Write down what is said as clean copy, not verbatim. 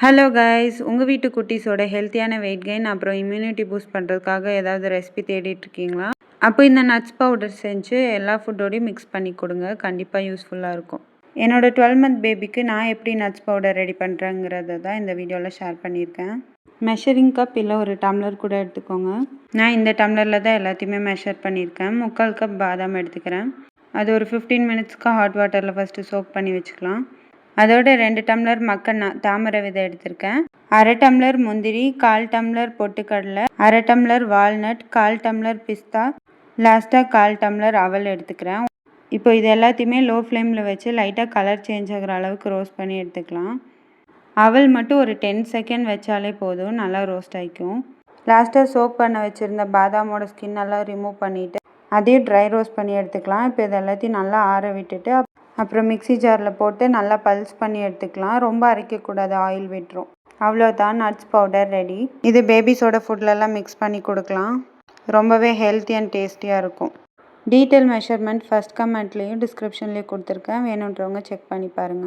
Hello guys, உங்கள் வீட்டு குட்டீஸோட ஹெல்த்தியான வெயிட் கெயின் அப்புறம் இம்யூனிட்டி பூஸ்ட் பண்ணுறதுக்காக ஏதாவது ரெசிபி தேடிட்டு இருக்கீங்களா? அப்போ இந்த நட்ஸ் பவுடர் செஞ்சு எல்லா ஃபுட்டோடையும் மிக்ஸ் பண்ணி கொடுங்க. கண்டிப்பாக யூஸ்ஃபுல்லாக இருக்கும். என்னோட 12 மந்த் பேபிக்கு நான் எப்படி நட்ஸ் பவுடர் ரெடி பண்ணுறேங்கிறத தான் இந்த வீடியோவில் ஷேர் பண்ணியிருக்கேன். மெஷரிங் கப் இல்லை ஒரு டம்ளர் கூட எடுத்துக்கோங்க. நான் இந்த டம்ளரில் தான் எல்லாத்தையுமே மெஷர் பண்ணியிருக்கேன். 3/4 கப் பாதாம் எடுத்துக்கிறேன். அது ஒரு 15 மினிட்ஸ்க்கு ஹாட் வாட்டரில் ஃபஸ்ட்டு சோக் பண்ணி வச்சுக்கலாம். அதோட 2 டம்ளர் மக்கன தாமரை விதை எடுத்திருக்கேன். 1/2 டம்ளர் முந்திரி, 1/4 டம்ளர் பொட்டுக்கடலை, 1/2 டம்ளர் வால்நட், 1/4 டம்ளர் பிஸ்தா, லாஸ்ட்டாக 1/4 டம்ளர் அவல் எடுத்துக்கிறேன். இப்போ இது எல்லாத்தையுமே லோ ஃப்ளேமில் வச்சு லைட்டாக கலர் சேஞ்ச் ஆகிற அளவுக்கு ரோஸ்ட் பண்ணி எடுத்துக்கலாம். அவல் மட்டும் ஒரு 10 செகண்ட் வச்சாலே போதும், நல்லா ரோஸ்ட் ஆகிக்கும். லாஸ்ட்டாக சோக் பண்ண வச்சுருந்த பாதாமோட ஸ்கின் எல்லாம் ரிமூவ் பண்ணிவிட்டு அதையும் ட்ரை ரோஸ்ட் பண்ணி எடுத்துக்கலாம். இப்போ இது எல்லாத்தையும் நல்லா ஆற விட்டுட்டு அப்புறம் மிக்ஸி ஜாரில் போட்டு நல்லா பல்ஸ் பண்ணி எடுத்துக்கலாம். ரொம்ப அரைக்கக்கூடாது, ஆயில் விட்டுரும். அவ்வளோதான், நட்ஸ் பவுடர் ரெடி. இது பேபிஸோட ஃபுட்லலாம் மிக்ஸ் பண்ணி கொடுக்கலாம். ரொம்பவே ஹெல்த்தி அண்ட் டேஸ்டியாக இருக்கும். டீட்டெயில் மெஷர்மெண்ட் ஃபஸ்ட் கமெண்ட்லேயும் டிஸ்கிரிப்ஷன்லேயும் கொடுத்துருக்கேன். வேணுன்றவங்க செக் பண்ணி பாருங்கள்.